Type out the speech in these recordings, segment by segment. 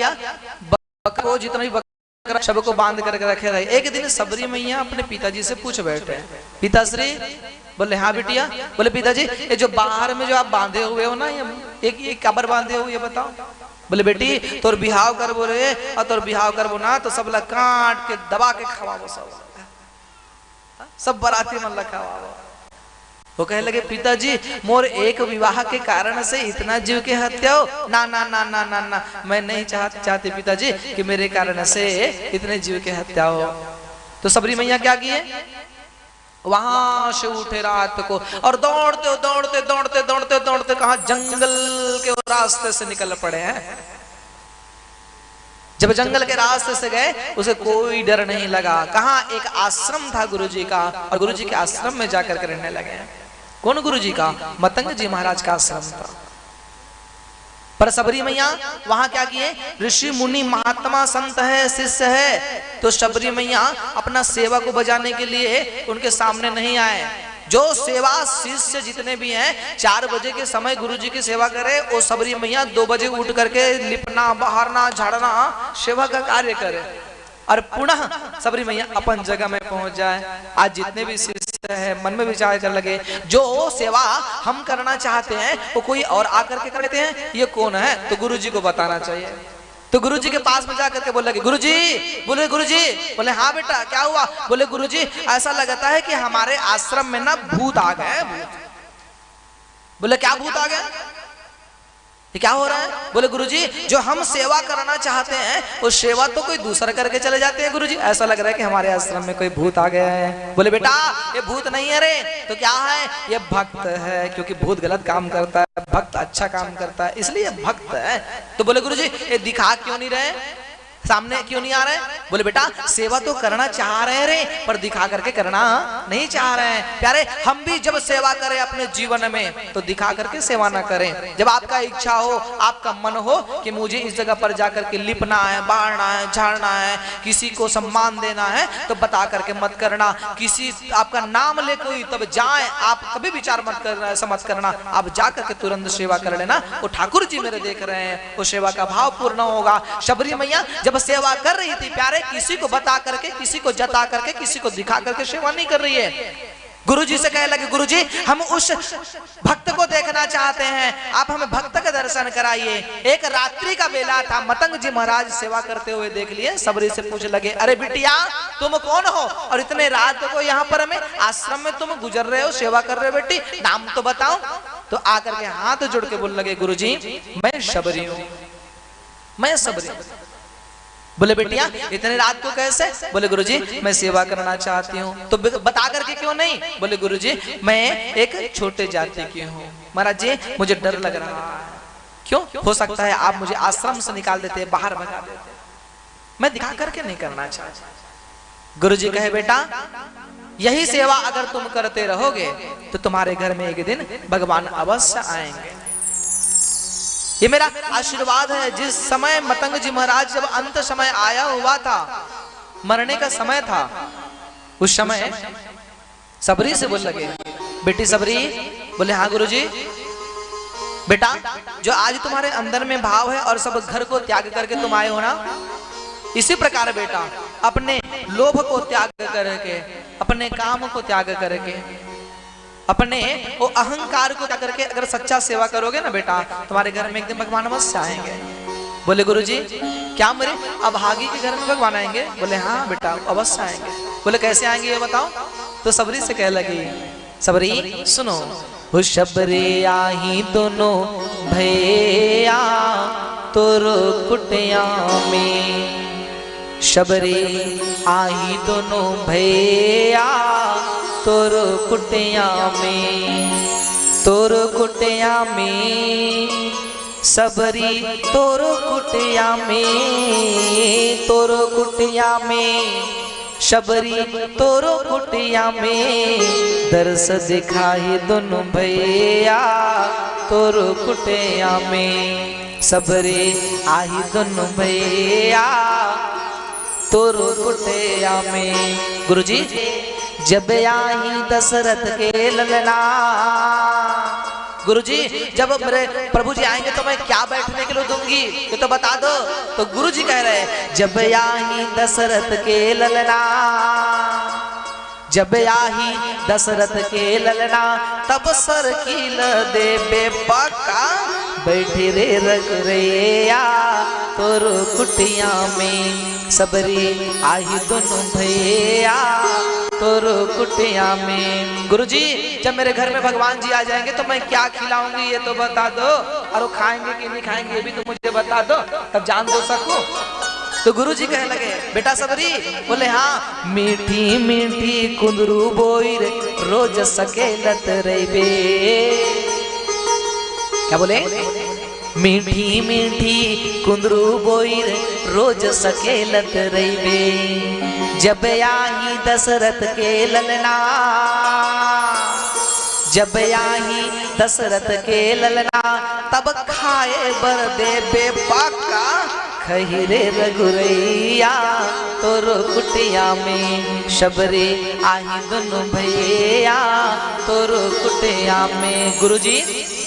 किया, बकरा को जितना भी बकरा सबको बांध करके रखे रहे। एक दिन सबरी मैया अपने पिताजी से पूछ बैठे, पिताश्री, बोले हाँ बिटिया, बोले पिताजी ये जो बाहर में जो आप बांधे हुए हो ना, ये कबर बांधे हो, ये बताओ। बोले बेटी तोर बिहाव कर बोले, और तोर बिहाव कर ना तो सब ला काट के दबा के खवाओ, सब बराती मन ला खवाओ। वो कहे लगे पिताजी मोर एक विवाह के कारण से इतना जीव के हत्या हो, ना ना ना ना ना ना, मैं नहीं चाहती पिताजी कि मेरे कारण से इतने जीव के हत्या हो। तो सबरी मैया क्या किए, वहां से उठे रात को और दौड़ते दौड़ते दौड़ते दौड़ते दौड़ते कहा जंगल के रास्ते से निकल पड़े हैं। जब जंगल के रास्ते से गए उसे कोई डर नहीं लगा। कहा एक आश्रम था गुरुजी का, और गुरुजी के आश्रम में जाकर के रहने लगे। कौन गुरुजी का? मतंग जी महाराज का आश्रम था। पर सबरी मैया वहां क्या किए, ऋषि मुनि महात्मा संत है, शिष्य है, तो सबरी मैया अपना सेवा को बजाने के लिए उनके सामने नहीं आए। जो सेवा शिष्य जितने भी हैं 4 बजे के समय गुरुजी की सेवा करे, वो सबरी मैया 2 बजे उठ करके लिपना बहारना झाड़ना सेवा का कार्य करे, और पुनः सबरी मैया अपन जगह में पहुंच जाए। आज जितने भी शिष्य है मन में विचार कर लगे, जो सेवा हम करना चाहते हैं वो कोई और आकर के करते हैं, ये कौन है? तो गुरुजी को बताना चाहिए। तो गुरुजी के पास में जाकर के बोल लगे, गुरुजी, बोले गुरुजी, बोले हाँ बेटा क्या हुआ? बोले गुरुजी ऐसा लगता है कि हमारे आश्रम में ना भूत आ गए। भूत? बोले क्या भूत आ गए, ये क्या हो रहा है? बोले गुरुजी जो हम सेवा करना चाहते हैं वो सेवा तो कोई दूसरा करके चले जाते हैं गुरुजी, ऐसा लग रहा है कि हमारे आश्रम में कोई भूत आ गया है। बोले बेटा ये भूत नहीं है रे, तो क्या है? ये भक्त है, क्योंकि भूत गलत काम करता है, भक्त अच्छा काम करता है, इसलिए भक्त है। तो बोले गुरुजी ये दिखा क्यों नहीं रहे, सामने क्यों नहीं आ रहे? बोले बेटा सेवा तो करना चाह रहे रे, पर दिखा करके करना नहीं चाह रहे हैं। प्यारे हम भी जब सेवा करें अपने जीवन में तो दिखा करके सेवा ना करें। जब आपका इच्छा हो, आपका मन हो कि मुझे इस जगह पर जाकर के लिपना है, बाढ़ना है, झाड़ना है, किसी को सम्मान देना है, तो बता करके मत करना। किसी आपका नाम ले कोई तब जाए, आप कभी विचार मत करना, समझ करना, आप जा करके तुरंत सेवा कर लेना। वो ठाकुर जी मेरे देख रहे हैं, वो सेवा का भाव पूर्ण होगा। शबरी मैया जब सेवा कर रही थी प्यारे, किसी को बता करके, किसी को जता करके, किसी को दिखा करके सेवा नहीं कर रही है। गुरुजी से कहे लगे, गुरुजी हम उस भक्त को देखना चाहते हैं, आप हमें भक्त का दर्शन कराइए। एक रात्रि का बेला था, मतंग जी महाराज सेवा करते हुए देख लिए। सबरी से पूछ लगे, अरे बिटिया तुम कौन हो और इतने रात को यहाँ पर हमें आश्रम में तुम गुजर रहे हो, सेवा कर रहे हो, बेटी नाम तो बताओ। तो आकर के हाथ जोड़ के बोल लगे, गुरुजी मैं शबरी हूँ, मैं सबरी हूँ। बोले बेटिया इतने रात को कैसे? बोले गुरुजी मैं सेवा करना चाहती हूँ। तो बता करके क्यों नहीं? बोले गुरुजी मैं एक छोटे जाति की हूँ, महाराज जी मुझे डर लग रहा है। क्यों? हो सकता है आप मुझे आश्रम से निकाल देते, बाहर भगा देते, मैं दिखा करके नहीं करना चाहता। गुरुजी कहे बेटा यही सेवा अगर तुम करते रहोगे तो तुम्हारे घर में एक दिन भगवान अवश्य आएंगे, ये मेरा आशीर्वाद है। जिस समय मतंग जी महाराज जब अंत समय आया हुआ था, मरने का समय था, उस समय सबरी से बोल लगे, बेटी सबरी। बोले हाँ गुरुजी। बेटा जो आज तुम्हारे अंदर में भाव है और सब घर को त्याग करके तुम आए हो ना, इसी प्रकार बेटा अपने लोभ को त्याग करके, अपने काम को त्याग करके, अपने वो अहंकार को क्या करके अगर सच्चा सेवा करोगे ना बेटा, तुम्हारे घर में एक दिन भगवान अवश्य आएंगे। बोले गुरुजी क्या मेरे अभागी के घर में भगवान आएंगे? बोले हाँ बेटा अवश्य आएंगे। बोले कैसे आएंगे ये बताओ? तो सबरी से कह लगी, सबरी सुनो, हो शबरी आही दोनों भैया तुर कुटिया में, शबरी आई दोनों भैया तोर कुटिया में, तोर कुटिया में, सबरी तोर कुटिया में, तोर कुटिया में, शबरी तोर कुटिया में, दर्श दिखाई दोनों भैया तोर कुटिया में, सबरी आई दोनों भैया तोर कुटिया में। गुरुजी जब आई दशरथ के ललना, गुरुजी जब मेरे प्रभु जी आएंगे तो मैं क्या बैठने के लिए दूंगी, ये तो बता दो। तो गुरुजी कह रहे हैं, जब आही दशरथ के ललना, जब आही दशरथ के ललना, तब सर कील देबे पक्का, बैठे रे रघुरैया तोर कुटिया में, सबरी आही दोनों भैया तोर कुटिया में। गुरुजी जब मेरे घर में भगवान जी आ जाएंगे तो मैं क्या खिलाऊंगी ये तो बता दो, और वो खाएंगे कि नहीं खाएंगे ये भी तो मुझे बता दो, तब जान दो सकूं। तो गुरुजी कहने लगे, बेटा सबरी, बोले हाँ, मीठी मीठी कुंदरू बोईर रोज सकेलत रहिबे। क्या बोले? मीठी मीठी कुंदरू बोईर रोज सकेलत रहिबे, जब आही दशरथ के ललना, जब आही दशरथ के ललना, तब खाए बर देबे पक्का, खही रे रघुरैया तोर कुटिया में, शबरी आही दोनों भैया तोर कुटिया में। गुरुजी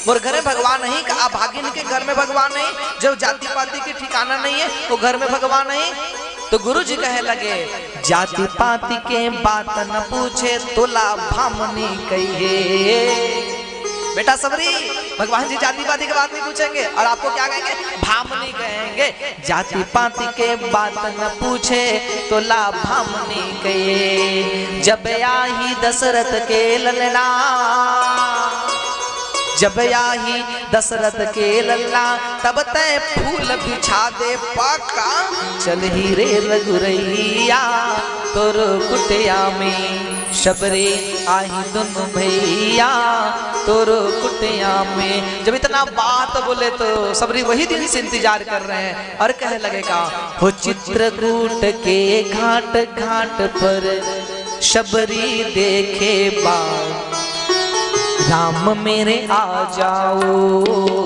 मोर घरे भगवान नहीं का, भागिन के घर में भगवान नहीं, जो जाति पाति के ठिकाना नहीं है वो घर में भगवान नहीं। तो गुरुजी कहे लगे, जाति पाति के बात न पूछे, तुला भामनी कहिए। बेटा सबरी, भगवान जी जाति पाति की बात नहीं पूछेंगे और आपको क्या कहेंगे? भामनी कहेंगे। जाति पाति के बात न पूछे तो ला भामनी कहे, जब आही दशरथ के ललना, जब आही दशरथ के ललना, तब तय फूल बिछा दे पक्का, चल ही रे रघुरैया तोर कुटिया में, शबरी आही दोनों भैया तोर कुटिया में। जब इतना बात बोले तो सबरी वही दिन से इंतजार कर रहे हैं और कह लगेगा, हो चित्रकूट के घाट घाट पर शबरी देखे बार, राम मेरे आ जाओ।